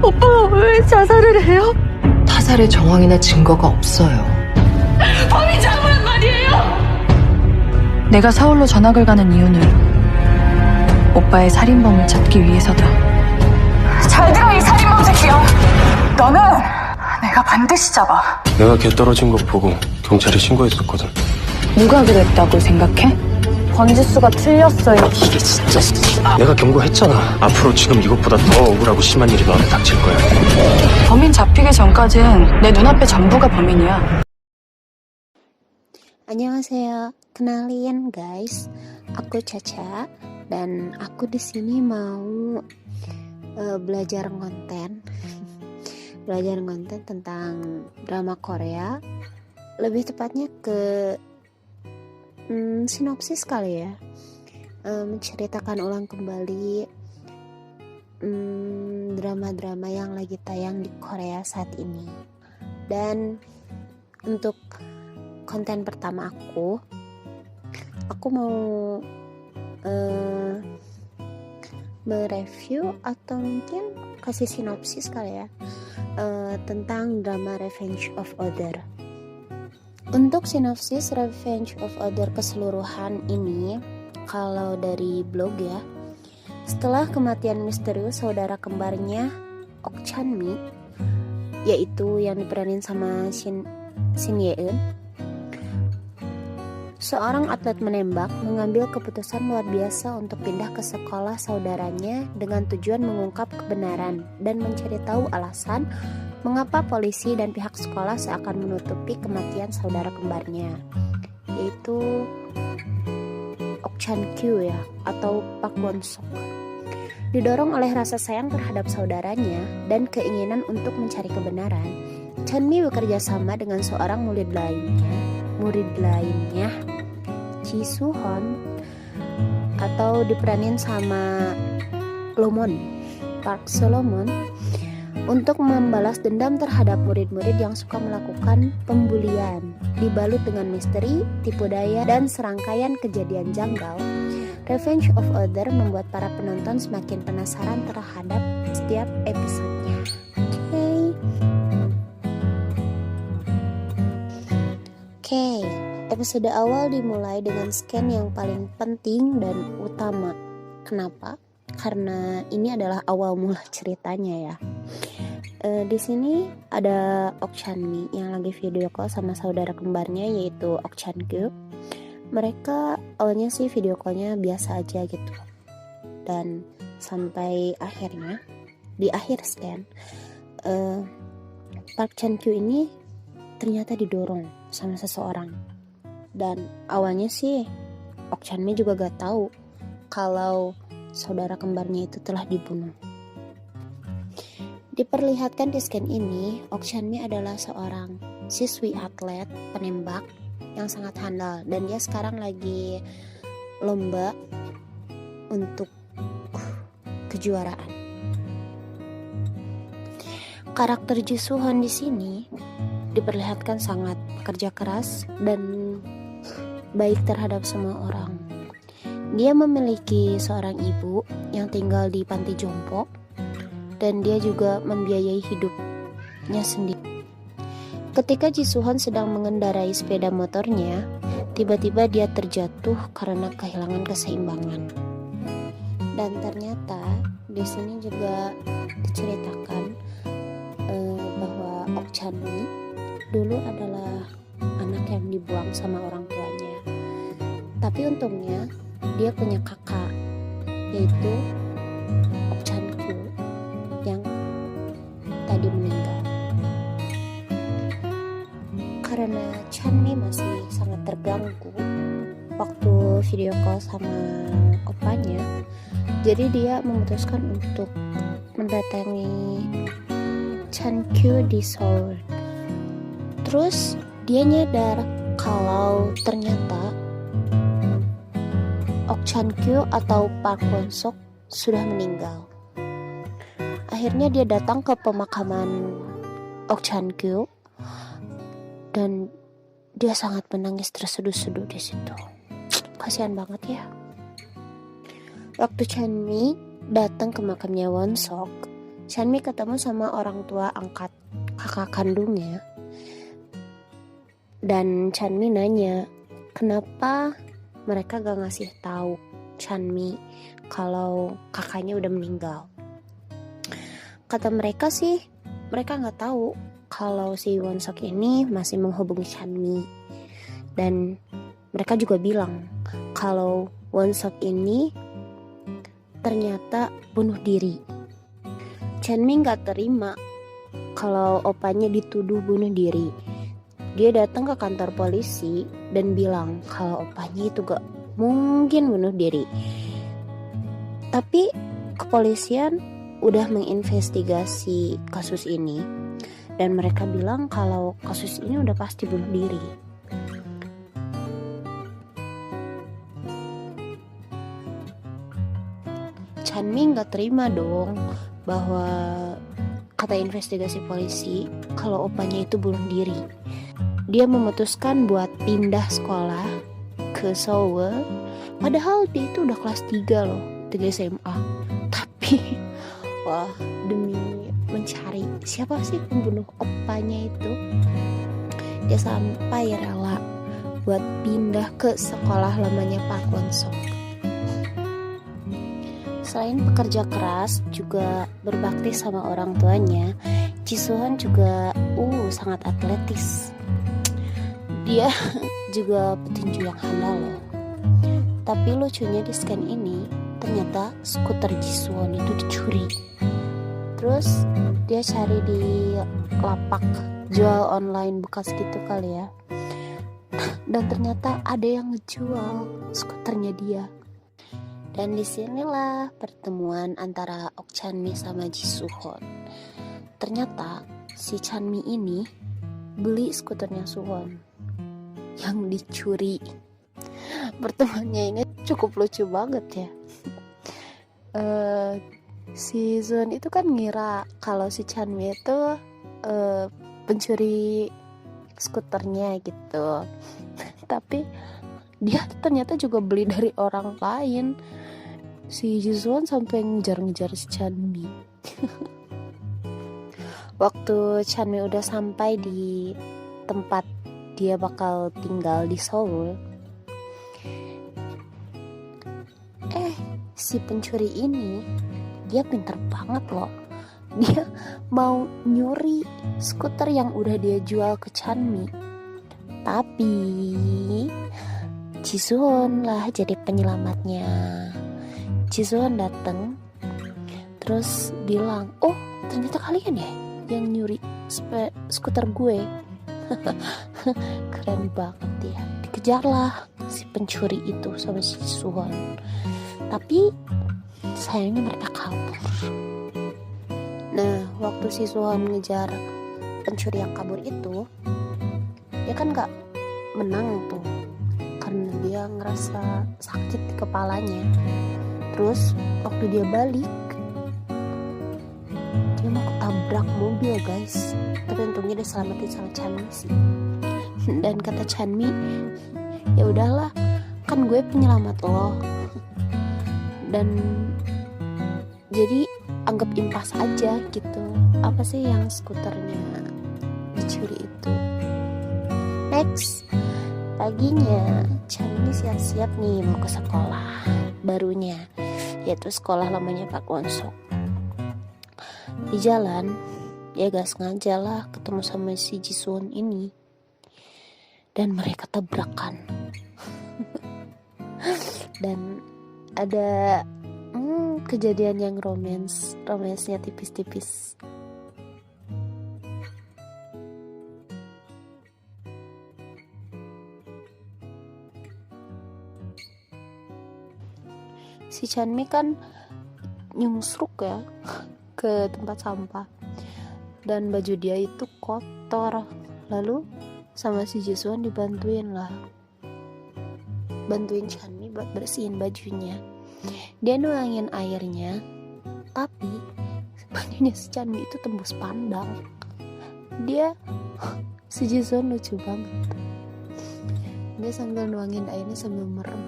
오빠가 왜 자살을 해요? 타살의 정황이나 증거가 없어요. 범인 잡으란 말이에요! 내가 서울로 전학을 가는 이유는 오빠의 살인범을 찾기 위해서다. 잘 들어, 이 살인범 새끼야! 너는 내가 반드시 잡아. 내가 걔 떨어진 거 보고 경찰에 신고했었거든. 누가 그랬다고 생각해? 번지수가 틀렸어요. 이게 진짜 내가 경고했잖아. 앞으로 지금 이것보다 더 억울하고 심한 일이 너한테 닥칠 거야. 범인 잡히기 전까진 내 눈앞에 전부가 범인이야. Annyeonghaseyo, kenalin guys, aku Caca dan aku di sini mau belajar konten, tentang drama Korea, lebih tepatnya ke sinopsis kali ya, menceritakan ulang kembali drama-drama yang lagi tayang di Korea saat ini. Dan untuk konten pertama aku mau mereview atau mungkin kasih sinopsis kali ya, tentang drama Revenge of Other. Untuk sinopsis Revenge of Other keseluruhan ini, kalau dari blog ya, setelah kematian misterius saudara kembarnya Ok Chan-mi, yaitu yang diperanin sama Shin Ye-eun, seorang atlet menembak mengambil keputusan luar biasa untuk pindah ke sekolah saudaranya dengan tujuan mengungkap kebenaran dan mencari tahu alasan mengapa polisi dan pihak sekolah seakan menutupi kematian saudara kembarnya, yaitu Ok Chan-kyu ya, atau Park Won-sok. Didorong oleh rasa sayang terhadap saudaranya dan keinginan untuk mencari kebenaran, Chan-mi bekerja sama dengan seorang murid lainnya, Ji Soo-hon, atau diperanin sama Park Solomon, untuk membalas dendam terhadap murid-murid yang suka melakukan pembulian. Dibalut dengan misteri, tipu daya, dan serangkaian kejadian janggal, Revenge of Other membuat para penonton semakin penasaran terhadap setiap episodenya. Oke, episode awal dimulai dengan scan yang paling penting dan utama. Kenapa? Karena ini adalah awal mula ceritanya ya. Di sini ada Ok Chan-mi yang lagi video call sama saudara kembarnya, yaitu Ok Chan-kyu. Mereka awalnya sih video callnya biasa aja gitu, dan sampai akhirnya di akhir scan, Park Chan-kyu ini ternyata didorong sama seseorang. Dan awalnya sih Ok Chan-mi juga gak tahu kalau saudara kembarnya itu telah dibunuh. Diperlihatkan di scan ini, Ok Chan-mi adalah seorang siswi atlet penembak yang sangat handal, dan dia sekarang lagi lomba untuk kejuaraan. Karakter Ji Soo-hon di sini diperlihatkan sangat pekerja keras dan baik terhadap semua orang. Dia memiliki seorang ibu yang tinggal di panti jompo, dan dia juga membiayai hidupnya sendiri. Ketika Ji Soo-hon sedang mengendarai sepeda motornya, tiba-tiba dia terjatuh karena kehilangan keseimbangan. Dan ternyata di sini juga diceritakan bahwa Ok Chan-mi dulu adalah anak yang dibuang sama orang tuanya. Tapi untungnya dia punya kakak, yaitu Ok Chan-kyu yang tadi meninggal. Karena Chan-mi masih sangat terganggu waktu video call sama opanya, jadi dia memutuskan untuk mendatangi Chan-kyu di Seoul. Terus dia nyadar kalau ternyata Ok Chan-kyu atau Park Won-sok sudah meninggal. Akhirnya dia datang ke pemakaman Ok Chan-kyu dan dia sangat menangis terseduh-seduh di situ. Kasihan banget ya. Waktu Chan-mi datang ke makamnya Won-sok, Chanmi ketemu sama orang tua angkat kakak kandungnya. Dan Chanmi nanya, kenapa mereka gak ngasih tahu Chanmi kalau kakaknya udah meninggal. Kata mereka sih, mereka nggak tahu kalau si Won-sok ini masih menghubungi Chanmi. Dan mereka juga bilang kalau Won-sok ini ternyata bunuh diri. Chanmi nggak terima kalau opanya dituduh bunuh diri. Dia datang ke kantor polisi dan bilang kalau opanya itu gak mungkin bunuh diri. Tapi kepolisian udah menginvestigasi kasus ini dan mereka bilang kalau kasus ini udah pasti bunuh diri. Chanmi nggak terima dong bahwa kata investigasi polisi kalau opanya itu bunuh diri. Dia memutuskan buat pindah sekolah ke Seoul, padahal dia itu udah kelas 3 loh, 3 SMA. Tapi wah, demi mencari siapa sih pembunuh opanya itu, dia sampai rela buat pindah ke sekolah lamanya Park Won-sok. Selain pekerja keras juga berbakti sama orang tuanya, Ji Soo-han juga sangat atletis. Dia juga petinju yang handal loh. Tapi lucunya di scan ini ternyata skuter Ji Soo-han itu dicuri. Terus dia cari di lapak jual online bekas gitu kali ya. Dan ternyata ada yang ngejual skuternya dia. Dan disinilah pertemuan antara Ok Chanmi sama Ji Soo-han. Ternyata si Chanmi ini beli skuternya Soo-han yang dicuri. Pertemuannya ini cukup lucu banget ya. Si Soo-han itu kan ngira kalau si Chanmi itu pencuri skuternya gitu. Tapi dia ternyata juga beli dari orang lain. Si Ji Soo-han sampai ngejar-ngejar si Chanmi. Waktu Chanmi udah sampai di tempat dia bakal tinggal di Seoul, si pencuri ini dia pintar banget loh. Dia mau nyuri skuter yang udah dia jual ke Chanmi. Tapi Ji Soo-han lah jadi penyelamatnya. Ji Soo-han datang terus bilang, oh ternyata kalian ya yang nyuri skuter gue. Keren banget ya. Dikejarlah si pencuri itu sama si Ji Soo-han. Tapi sayangnya mereka kabur. Nah, waktu si Soo-han ngejar pencuri yang kabur itu, dia kan gak menang tuh, karena dia ngerasa sakit di kepalanya. Terus waktu dia balik, dia mau ketabrak mobil guys. Tapi untungnya dia selamatin sama Chanmi sih. Dan kata Chanmi, ya udahlah, kan gue penyelamat lo. Dan jadi anggap impas aja gitu. Apa sih yang skuternya dicuri itu. Next, paginya Chanmi siap-siap nih mau ke sekolah barunya, yaitu sekolah lamanya Park Won-sok. Di jalan dia gak sengaja lah ketemu sama si Ji Soo-han ini, dan mereka tabrakan. Dan ada kejadian yang romansnya tipis-tipis. Si Chanmi kan nyungsruk ya ke tempat sampah, dan baju dia itu kotor. Lalu sama si Ji Soo-han dibantuin Chanmi buat bersihin bajunya. Dia nuangin airnya, tapi bajunya si Chanmi itu tembus pandang. Si Ji Soo-han lucu banget. Dia sambil nuangin airnya sambil merem.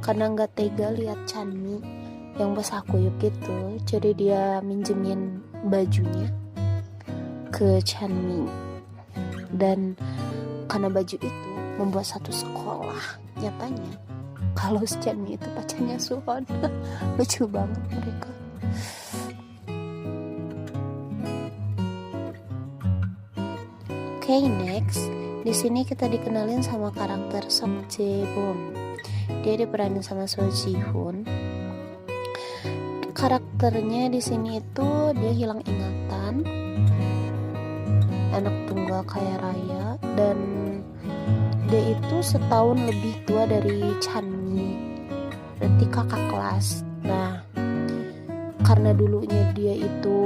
Karena gak tega lihat Chanmi yang basah kuyup gitu. Jadi dia minjemin bajunya ke Chanmi, dan karena baju itu membuat satu sekolah nyatanya kalau si Chanmi itu pacarnya Suhon. Lucu banget mereka. Oke, next. Di sini kita dikenalin sama karakter Sok Jae-bom. Dia diperanin sama Seo Ji-hoon. Karakternya di sini itu dia hilang ingatan, anak tunggal kaya raya, dan dia itu setahun lebih tua dari Chanmi, berarti kakak kelas. Nah, karena dulunya dia itu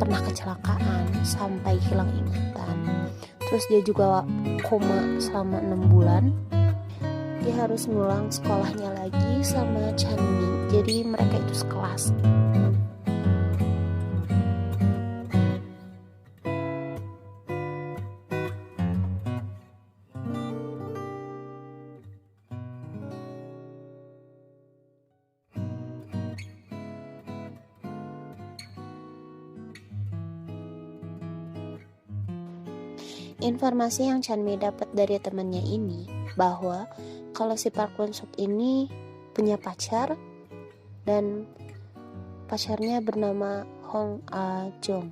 pernah kecelakaan sampai hilang ingatan, terus dia juga koma selama 6 bulan. Dia harus ngulang sekolahnya lagi sama Chanmi, jadi mereka itu sekelas. Informasi yang Chanmi dapat dari temannya ini bahwa kalau si Park Won Suk ini punya pacar, dan pacarnya bernama Hong A Jong.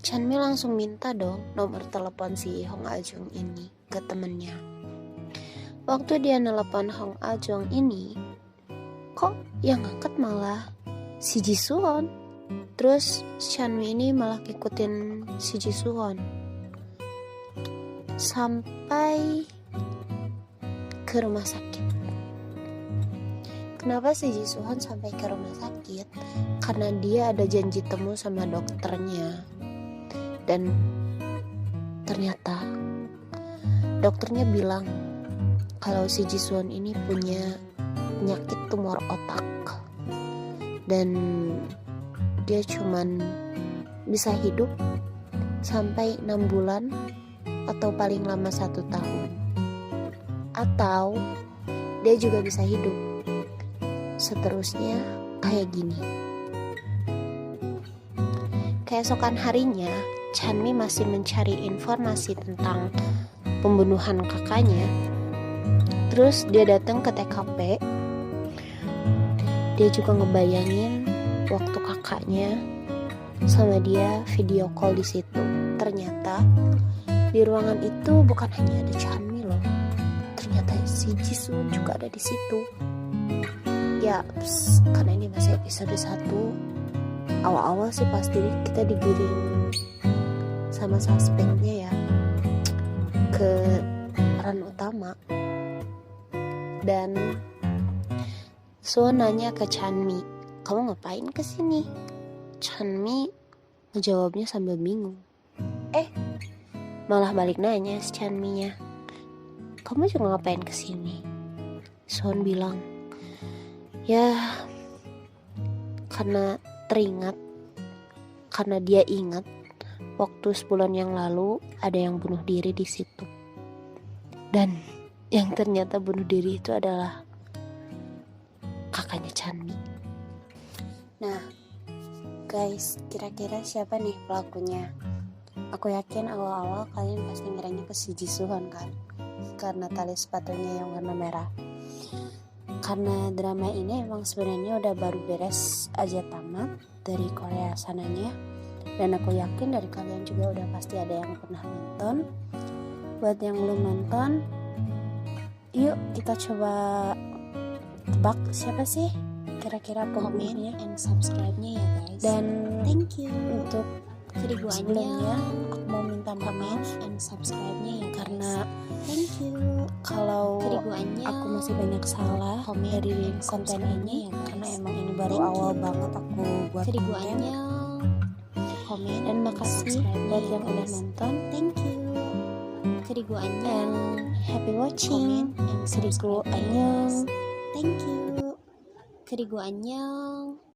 Chanmi langsung minta dong nomor telepon si Hong A Jong ini ke temennya. Waktu dia nelpon Hong A Jong ini, kok yang ngangkat malah si Ji Suhon. Terus Chanmi ini malah ngikutin si Ji Suhon sampai ke rumah sakit. Kenapa si Ji Suhon sampai ke rumah sakit? Karena dia ada janji temu sama dokternya, dan ternyata dokternya bilang kalau si Ji Suhon ini punya penyakit tumor otak, dan dia cuman bisa hidup sampai 6 bulan atau paling lama 1 tahun, atau dia juga bisa hidup seterusnya kayak gini. Keesokan harinya, Chanmi masih mencari informasi tentang pembunuhan kakaknya. Terus dia datang ke TKP. Dia juga ngebayangin waktu kakaknya sama dia video call di situ. Ternyata di ruangan itu bukan hanya ada Chanmi loh. Ternyata si Jisoo juga ada di situ. Ya, karena ini masih episode 1. Awal-awal sih pasti kita digiring sama suspeknya ya ke peran utama. Dan Suho nanya ke Chanmi, "Kamu ngapain kesini?" Chanmi ngejawabnya sambil bingung. Malah balik nanya si Chanmi-nya, "Kamu juga ngapain kesini?" Suhon bilang, "Ya, karena dia ingat waktu sebulan yang lalu ada yang bunuh diri di situ. Dan yang ternyata bunuh diri itu adalah kakaknya Chanmi." Nah, guys, kira-kira siapa nih pelakunya? Aku yakin awal-awal kalian pasti ngiranya ke si Jisuhan kan, karena tali sepatunya yang warna merah. Karena drama ini emang sebenarnya udah baru beres aja tamat dari Korea sananya, dan aku yakin dari kalian juga udah pasti ada yang pernah nonton. Buat yang belum nonton, yuk kita coba tebak siapa sih kira-kira pembunuhnya, and subscribe-nya ya guys. Dan thank you untuk sebelumnya aku mau minta maaf and subscribe-nya ya, karena thank you kalau aku masih banyak salah dari konten ini ya, karena emang ini baru awal banget aku buat konten. Dan makasih buat yang udah nonton, thank you. And happy watching. Kerigu annyeong. Thank you. Kerigu annyeong.